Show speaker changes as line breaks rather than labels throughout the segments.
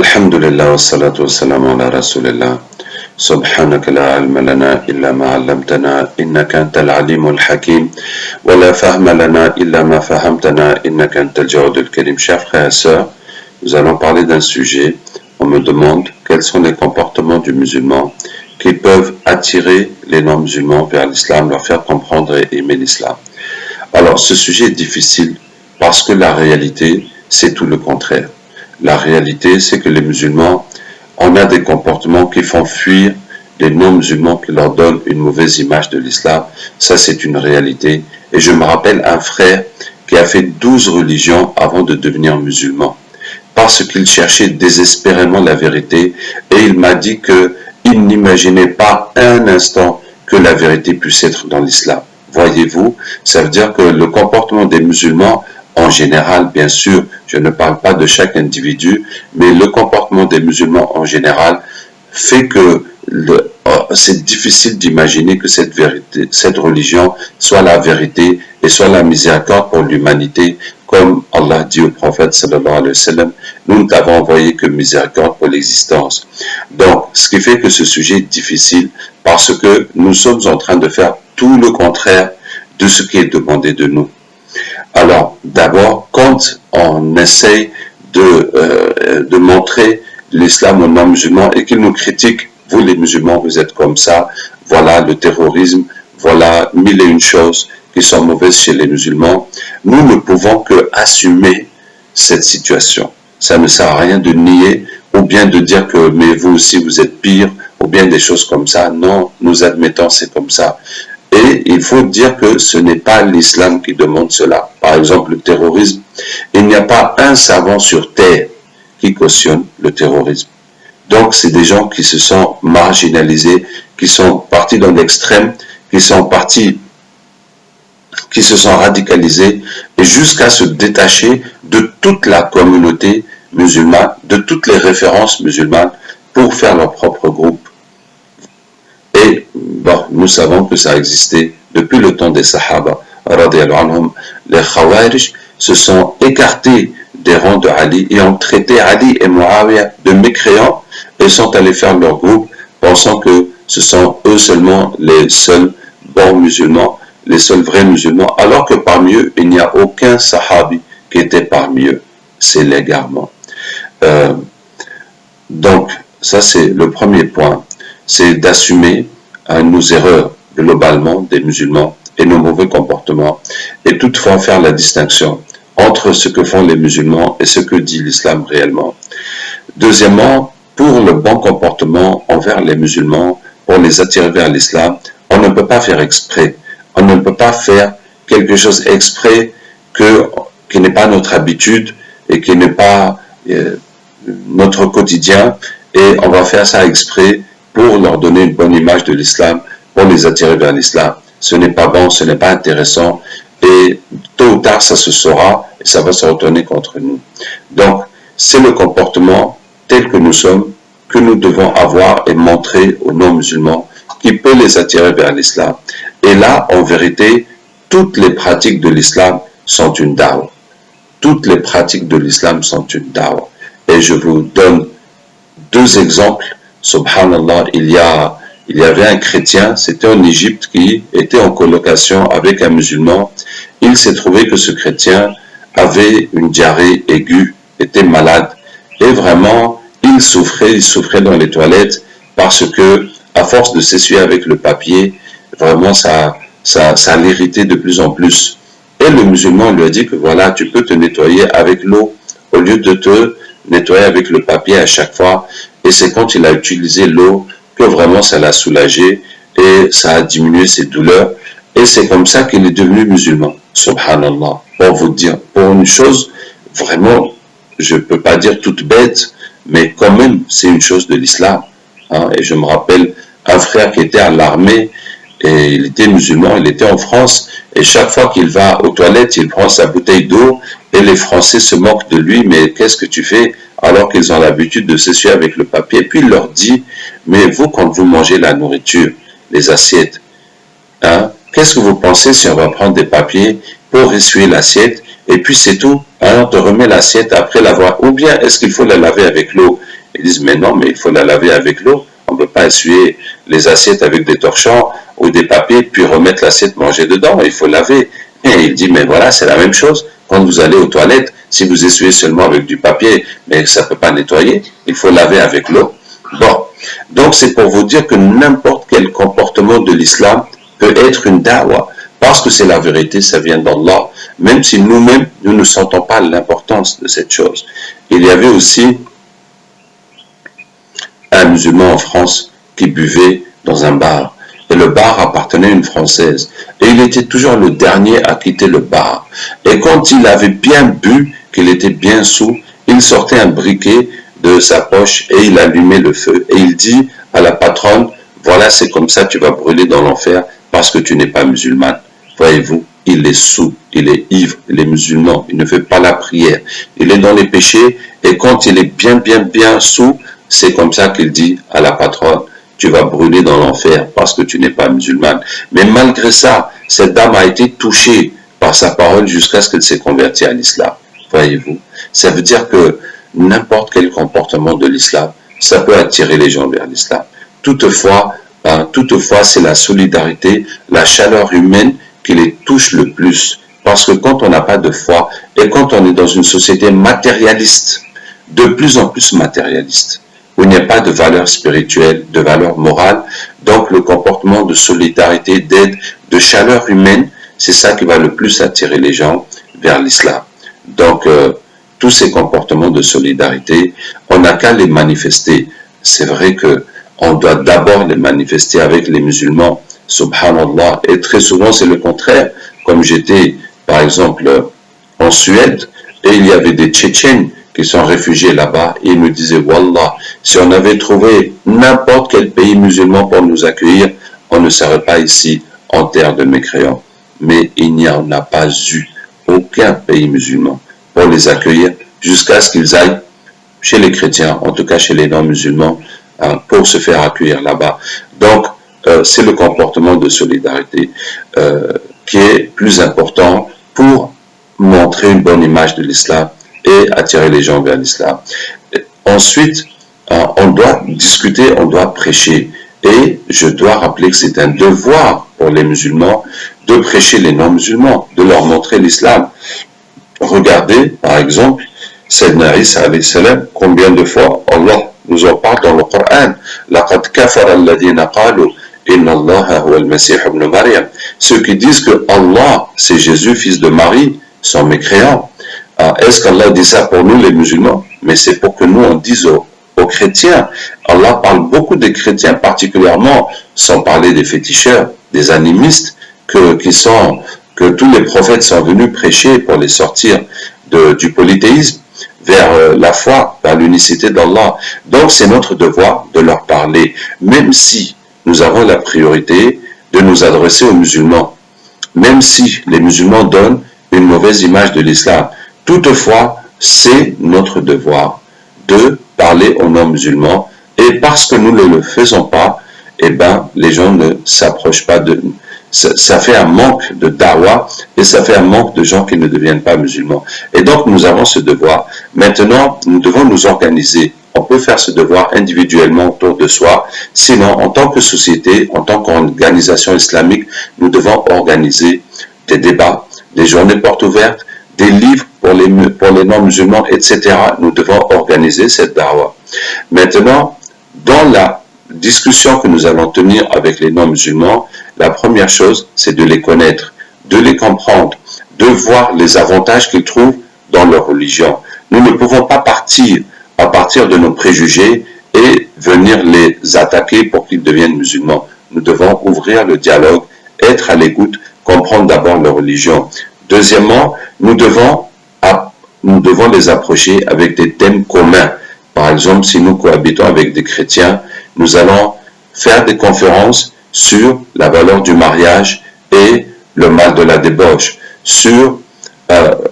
الحمد لله والصلاة والسلام على رسول الله. سبحانك لا علم لنا إلا ما علمتنا إنك أنت العليم الحكيم ولا فهم لنا إلا ما فهمتنا إنك أنت الجواد الكريم. Chers frères et sœurs, nous allons parler d'un sujet. On me demande quels sont les comportements du musulman qui peuvent attirer les non-musulmans vers l'islam, leur faire comprendre et aimer l'islam. Alors, ce sujet est difficile parce que la réalité, c'est tout le contraire. La réalité, c'est que les musulmans, on a des comportements qui font fuir les non-musulmans, qui leur donnent une mauvaise image de l'islam. Ça, c'est une réalité. Et je me rappelle un frère qui a fait 12 religions avant de devenir musulman, parce qu'il cherchait désespérément la vérité, et il m'a dit qu'il n'imaginait pas un instant que la vérité puisse être dans l'islam. Voyez-vous, ça veut dire que le comportement des musulmans, en général, bien sûr, je ne parle pas de chaque individu, mais le comportement des musulmans en général fait que c'est difficile d'imaginer que cette vérité, cette religion soit la vérité et soit la miséricorde pour l'humanité, comme Allah dit au prophète sallallahu alayhi wa sallam, nous ne t'avons envoyé que miséricorde pour l'existence. Donc, ce qui fait que ce sujet est difficile parce que nous sommes en train de faire tout le contraire de ce qui est demandé de nous. Alors, d'abord, quand on essaye de montrer l'islam aux non-musulmans et qu'ils nous critiquent, vous les musulmans, vous êtes comme ça, voilà le terrorisme, voilà mille et une choses qui sont mauvaises chez les musulmans, nous ne pouvons que assumer cette situation. Ça ne sert à rien de nier ou bien de dire que mais vous aussi vous êtes pire ou bien des choses comme ça. Non, nous admettons c'est comme ça. Et il faut dire que ce n'est pas l'islam qui demande cela. Par exemple, le terrorisme, il n'y a pas un savant sur terre qui cautionne le terrorisme. Donc, c'est des gens qui se sont marginalisés, qui sont partis dans l'extrême, qui se sont radicalisés, et jusqu'à se détacher de toute la communauté musulmane, de toutes les références musulmanes, pour faire leur propre groupe. Et bon, nous savons que ça a existé depuis le temps des Sahaba. Les Khawarij se sont écartés des rangs de Ali et ont traité Ali et Muawiyah de mécréants et sont allés faire leur groupe pensant que ce sont eux seulement les seuls bons musulmans, les seuls vrais musulmans, alors que parmi eux, il n'y a aucun Sahabi qui était parmi eux. C'est l'égarement. Donc, ça c'est le premier point. C'est d'assumer nos erreurs globalement des musulmans et nos mauvais comportements et toutefois faire la distinction entre ce que font les musulmans et ce que dit l'islam réellement. Deuxièmement, pour le bon comportement envers les musulmans, pour les attirer vers l'islam, on ne peut pas faire exprès. On ne peut pas faire quelque chose exprès qui n'est pas notre habitude et qui n'est pas notre quotidien, et on va faire ça exprès pour leur donner une bonne image de l'islam, pour les attirer vers l'islam. Ce n'est pas bon, ce n'est pas intéressant, et tôt ou tard ça se saura et ça va se retourner contre nous. Donc, c'est le comportement tel que nous sommes que nous devons avoir et montrer aux non-musulmans qui peut les attirer vers l'islam. Et là, en vérité, toutes les pratiques de l'islam sont une da'wah. Toutes les pratiques de l'islam sont une da'wah. Et je vous donne deux exemples. Subhanallah, il y avait un chrétien, c'était en Égypte, qui était en colocation avec un musulman. Il s'est trouvé que ce chrétien avait une diarrhée aiguë, était malade. Et vraiment, il souffrait dans les toilettes parce que, à force de s'essuyer avec le papier, vraiment ça l'irritait de plus en plus. Et le musulman lui a dit que voilà, tu peux te nettoyer avec l'eau au lieu de te nettoyer avec le papier à chaque fois. Et c'est quand il a utilisé l'eau que vraiment ça l'a soulagé et ça a diminué ses douleurs. Et c'est comme ça qu'il est devenu musulman. Subhanallah. Pour vous dire, pour une chose, vraiment, je ne peux pas dire toute bête, mais quand même, c'est une chose de l'islam. Hein. Et je me rappelle un frère qui était à l'armée, et il était musulman, il était en France, et chaque fois qu'il va aux toilettes, il prend sa bouteille d'eau, et les Français se moquent de lui, mais qu'est-ce que tu fais? Alors qu'ils ont l'habitude de s'essuyer avec le papier. Et puis il leur dit, mais vous, quand vous mangez la nourriture, les assiettes, hein, qu'est-ce que vous pensez si on va prendre des papiers pour essuyer l'assiette et puis c'est tout. Alors on te remet l'assiette après l'avoir. Ou bien est-ce qu'il faut la laver avec l'eau? Ils disent mais non, mais il faut la laver avec l'eau. On ne peut pas essuyer les assiettes avec des torchons ou des papiers, puis remettre l'assiette manger dedans. Il faut laver. Et il dit mais voilà, c'est la même chose. Quand vous allez aux toilettes, si vous essuyez seulement avec du papier, mais ça ne peut pas nettoyer, il faut laver avec l'eau. Bon, donc c'est pour vous dire que n'importe quel comportement de l'islam peut être une da'wah, parce que c'est la vérité, ça vient d'Allah, même si nous-mêmes, nous ne sentons pas l'importance de cette chose. Il y avait aussi un musulman en France qui buvait dans un bar. Et le bar appartenait à une Française. Et il était toujours le dernier à quitter le bar. Et quand il avait bien bu, qu'il était bien saoul, il sortait un briquet de sa poche et il allumait le feu. Et il dit à la patronne, voilà, c'est comme ça, tu vas brûler dans l'enfer parce que tu n'es pas musulmane. Voyez-vous, il est saoul, il est ivre, il est musulman, il ne fait pas la prière. Il est dans les péchés et quand il est bien saoul, c'est comme ça qu'il dit à la patronne, tu vas brûler dans l'enfer parce que tu n'es pas musulmane. Mais malgré ça, cette dame a été touchée par sa parole jusqu'à ce qu'elle s'est convertie à l'islam. Voyez-vous, ça veut dire que n'importe quel comportement de l'islam, ça peut attirer les gens vers l'islam. Toutefois, c'est la solidarité, la chaleur humaine qui les touche le plus. Parce que quand on n'a pas de foi et quand on est dans une société matérialiste, de plus en plus matérialiste, où il n'y a pas de valeur spirituelle, de valeur morale, donc le comportement de solidarité, d'aide, de chaleur humaine, c'est ça qui va le plus attirer les gens vers l'islam. Donc, tous ces comportements de solidarité, on n'a qu'à les manifester. C'est vrai que on doit d'abord les manifester avec les musulmans, subhanallah, et très souvent c'est le contraire. Comme j'étais, par exemple, en Suède, et il y avait des Tchétchènes qui sont réfugiés là-bas, et ils me disaient, Wallah, si on avait trouvé n'importe quel pays musulman pour nous accueillir, on ne serait pas ici en terre de mécréants. Mais il n'y en a pas eu aucun pays musulman pour les accueillir jusqu'à ce qu'ils aillent chez les chrétiens, en tout cas chez les non-musulmans, pour se faire accueillir là-bas. Donc, c'est le comportement de solidarité qui est plus important pour montrer une bonne image de l'islam et attirer les gens vers l'islam. Ensuite, on doit discuter, on doit prêcher. Et je dois rappeler que c'est un devoir pour les musulmans de prêcher les non-musulmans, de leur montrer l'islam. Regardez, par exemple, Sayyidina Isa alayhi salam, combien de fois Allah nous en parle dans le Coran. لَقَدْ كَفَرَ الَّذِينَ قَالُوا إِنَّ اللَّهَ هُوَ الْمَسِيحُ ابْنُ مَرْيَمَ. Ceux qui disent que Allah, c'est Jésus, fils de Marie, sont mécréants. Est-ce qu'Allah dit ça pour nous, les musulmans? Mais c'est pour que nous, on dise aux chrétiens. Allah parle beaucoup des chrétiens, particulièrement, sans parler des féticheurs, des animistes, que tous les prophètes sont venus prêcher pour les sortir du polythéisme vers la foi, vers l'unicité d'Allah. Donc c'est notre devoir de leur parler, même si nous avons la priorité de nous adresser aux musulmans, même si les musulmans donnent une mauvaise image de l'islam. Toutefois, c'est notre devoir de parler aux non-musulmans, et parce que nous ne le faisons pas, eh ben, les gens ne s'approchent pas de nous. Ça fait un manque de da'wah et ça fait un manque de gens qui ne deviennent pas musulmans. Et donc, nous avons ce devoir. Maintenant, nous devons nous organiser. On peut faire ce devoir individuellement autour de soi. Sinon, en tant que société, en tant qu'organisation islamique, nous devons organiser des débats, des journées portes ouvertes, des livres pour les non-musulmans, etc. Nous devons organiser cette da'wah. Maintenant, dans la discussion que nous allons tenir avec les non-musulmans, la première chose, c'est de les connaître, de les comprendre, de voir les avantages qu'ils trouvent dans leur religion. Nous ne pouvons pas partir à partir de nos préjugés et venir les attaquer pour qu'ils deviennent musulmans. Nous devons ouvrir le dialogue, être à l'écoute, comprendre d'abord leur religion. Deuxièmement, nous devons les approcher avec des thèmes communs. Par exemple, si nous cohabitons avec des chrétiens, nous allons faire des conférences sur la valeur du mariage et le mal de la débauche, sur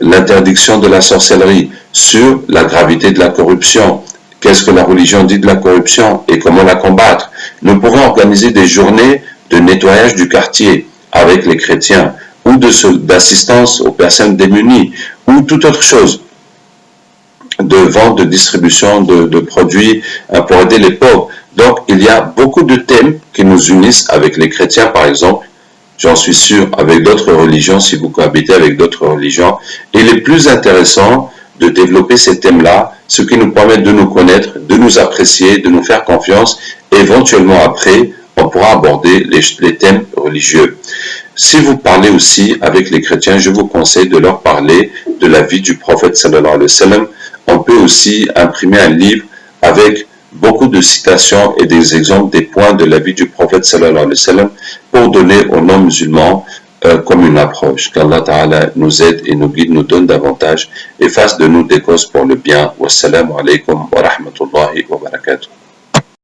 l'interdiction de la sorcellerie, sur la gravité de la corruption, qu'est-ce que la religion dit de la corruption et comment la combattre. Nous pourrons organiser des journées de nettoyage du quartier avec les chrétiens, ou d'assistance aux personnes démunies, ou toute autre chose, de vente, de distribution de produits pour aider les pauvres. Donc, il y a beaucoup de thèmes qui nous unissent avec les chrétiens, par exemple. J'en suis sûr, avec d'autres religions, si vous cohabitez avec d'autres religions. Il est plus intéressant de développer ces thèmes-là, ce qui nous permet de nous connaître, de nous apprécier, de nous faire confiance. Et éventuellement, après, on pourra aborder les thèmes religieux. Si vous parlez aussi avec les chrétiens, je vous conseille de leur parler de la vie du prophète sallallahu alayhi wa sallam. On peut aussi imprimer un livre avec beaucoup de citations et des exemples des points de la vie du prophète sallallahu alayhi wa sallam pour donner aux non-musulmans comme une approche. Qu'Allah Ta'ala nous aide et nous guide, nous donne davantage et fasse de nous des causes pour le bien. Wassalamu alaikum wa rahmatullahi wa barakatuh.